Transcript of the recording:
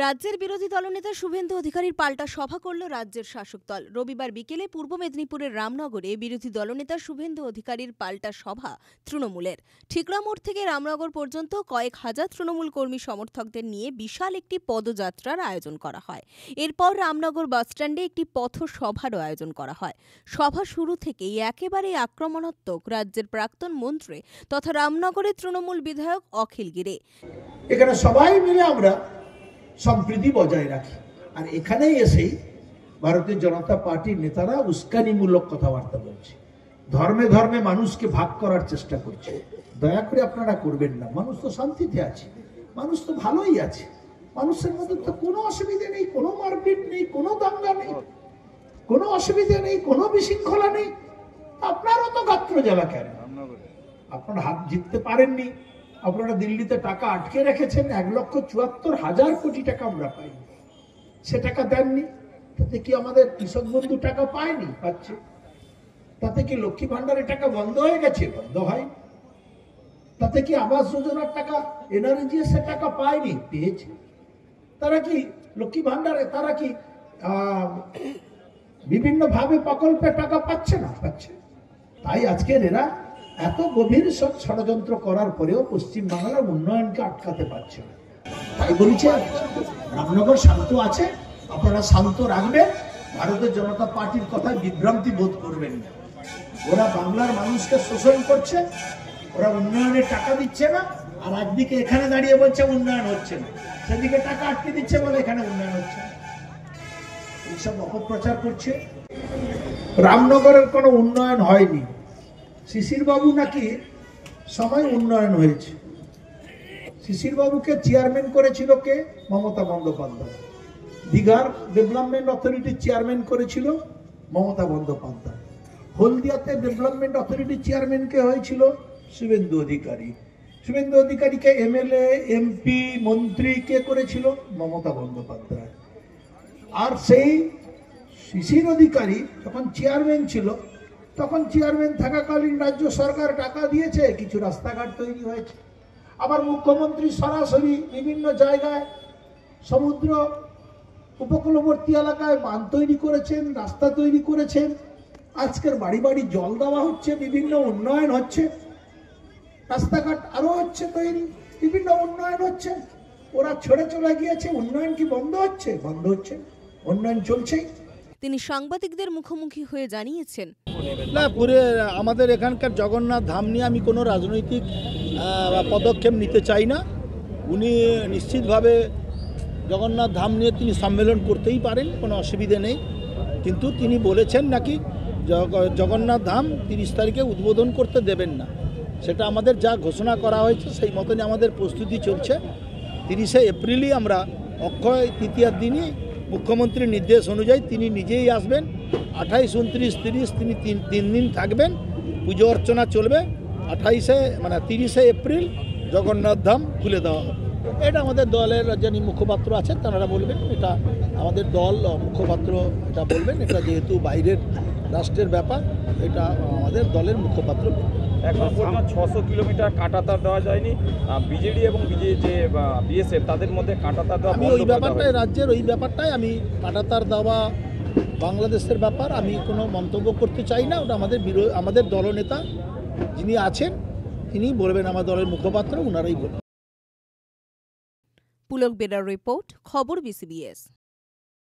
রাজ্যের বিরোধী দলনেতা শুভেন্দু অধিকারীর পাল্টা সভা করল রাজ্যের শাসক দল। রবিবার বিকেলে পূর্ব মেদিনীপুরের রামনগরে বিরোধী দলনেতা শুভেন্দু অধিকারীর পাল্টা সভা তৃণমূলের। ঠিকরা মোড় থেকে রামনগর পর্যন্ত কয়েক হাজার তৃণমূল কর্মী সমর্থকদের নিয়ে বিশাল একটি পদযাত্রার আয়োজন করা হয়। এরপর রামনগর বাসস্ট্যান্ডে একটি পথসভারও আয়োজন করা হয়। সভা শুরু থেকেই একেবারে আক্রমণাত্মক রাজ্যের প্রাক্তন মন্ত্রী তথা রামনগরের তৃণমূল বিধায়ক অখিল গিরে। এখানে সবাই মিলে আমরা সম্প্রীতি বজায় রাখি, আর এখানেই এসেই ভারতীয় জনতা পার্টির নেতারা উস্কানিমূলক কথাবার্তা বলছে, ধর্মে ধর্মে মানুষকে ভাগ করার চেষ্টা করছে। দয়া করে আপনারা করবেন না। মানুষ তো শান্তিতে আছে, মানুষ তো ভালোই আছে, মানুষের মধ্যে তো কোনো অসুবিধা নেই, কোনো মারপিট নেই, কোনো দাঙ্গা নেই, কোনো অসুবিধা নেই, কোনো বিশৃঙ্খলা নেই। আপনারও তো গাত্র জ্বালা কেন? আপনারা হাত জিততে পারেননি, আপনারা দিল্লিতে টাকা আটকে রেখেছেন, 1,74,000 কোটি টাকা আমরা পাইনি, সে টাকা দেননি। তাতে কি আমাদের কৃষক বন্ধু টাকা পায়নি? পাচ্ছে। তাতে কি লক্ষ্মী ভান্ডারের টাকা বন্ধ হয়ে গেছে? বন্ধ হয়। তাতে কি আবাস যোজনার টাকা এনআরজিএস এর টাকা পায়নি? পেয়েছে। তারা কি লক্ষ্মী ভান্ডারে, তারা কি বিভিন্ন ভাবে প্রকল্পে টাকা পাচ্ছে না? পাচ্ছে। তাই আজকের এরা এত গভীর ষড়যন্ত্র করার পরেও পশ্চিমবাংলার উন্নয়নকে আটকাতে পারছে না। তাই বলছে রামনগর শান্ত আছে, আপনারা শান্ত রাখবেন, ভারতীয় জনতা পার্টির কথায় বিভ্রান্তি বোধ করবেন না। ওরা বাংলার মানুষকে শোষণ করছে, ওরা উন্নয়নের টাকা দিচ্ছে না, আর একদিকে এখানে দাঁড়িয়ে বলছে উন্নয়ন হচ্ছে না, সেদিকে টাকা আটকে দিচ্ছে বলে এখানে উন্নয়ন হচ্ছে না। এইসব অপপ্রচার করছে। রামনগরের কোনো উন্নয়ন হয়নি। শিশির বাবু নাকি সময় উন্নয়ন হয়েছে। শিশির বাবুকে চেয়ারম্যান করেছিল কে? মমতা বন্দ্যোপাধ্যায়। দীঘার ডেভেলপমেন্ট অথরিটির চেয়ারম্যান করেছিল মমতা বন্দ্যোপাধ্যায়। হলদিয়াতে ডেভেলপমেন্ট অথরিটির চেয়ারম্যান কে হয়েছিল? শুভেন্দু অধিকারী। শুভেন্দু অধিকারীকে এমএলএ, এমপি, মন্ত্রী কে করেছিল? মমতা বন্দ্যোপাধ্যায়। আর সেই শিশির অধিকারী যখন চেয়ারম্যান ছিল, তখন চেয়ারম্যান থাকাকালীন রাজ্য সরকার টাকা দিয়েছে, কিছু রাস্তাঘাট তৈরি হয়েছে। আবার মুখ্যমন্ত্রী সরাসরি বিভিন্ন জায়গায় সমুদ্র উপকূলবর্তী এলাকায় বাঁধ তৈরি করেছেন, রাস্তা তৈরি করেছেন। আজকের বাড়ি বাড়ি জল দেওয়া হচ্ছে, বিভিন্ন উন্নয়ন হচ্ছে, রাস্তাঘাট আরো হচ্ছে তৈরি, বিভিন্ন উন্নয়ন হচ্ছে। ওরা ছেড়ে চলে গিয়েছে, উন্নয়ন কি বন্ধ হচ্ছে? বন্ধ হচ্ছে, উন্নয়ন চলছেই। তিনি সাংবাদিকদের মুখোমুখি হয়ে জানিয়েছেন, না, পুরো আমাদের এখানকার জগন্নাথ ধাম নিয়ে আমি কোনো রাজনৈতিক পদক্ষেপ নিতে চাই না। উনি নিশ্চিতভাবে জগন্নাথ ধাম নিয়ে তিনি সম্মেলন করতেই পারেন, কোনো অসুবিধে নেই। কিন্তু তিনি বলেছেন নাকি জগন্নাথ ধাম 30 তারিখে উদ্বোধন করতে দেবেন না। সেটা আমাদের যা ঘোষণা করা হয়েছে সেই মতনই আমাদের প্রস্তুতি চলছে। 30শে এপ্রিলই আমরা অক্ষয় তৃতীয়ার দিনই মুখ্যমন্ত্রীর নির্দেশ অনুযায়ী তিনি নিজেই আসবেন। 28, 29, 30 তিনি 3 দিন থাকবেন, পুজো অর্চনা চলবে। 30শে এপ্রিল জগন্নাথ ধাম খুলে দেওয়া হবে। এটা আমাদের দলের যিনি মুখপাত্র আছেন তাঁরা বলবেন, এটা আমাদের দল মুখপাত্র এটা বলবেন। এটা যেহেতু বাইরের রাষ্ট্রের ব্যাপার, এটা আমাদের দলের মুখপাত্র। এখন 600 কিলোমিটার কাঁটাতার দেওয়া যায়নি, বিজেডি এবং বিএসএফ তাদের মধ্যে কাঁটাতার দেওয়া। আমি ওই ব্যাপারটাই রাজ্যের ওই ব্যাপারটাই আমি কাঁটাতার দেওয়া বাংলাদেশের ব্যাপার আমি কোনো মন্তব্য করতে চাই না। ওটা আমাদের দলনেতা যিনি আছেন তিনি বলবেন, আমার দলের মুখপাত্র ওনারাই বলবেন। পুলক বেরার রিপোর্ট, খবর বিসিবিএস।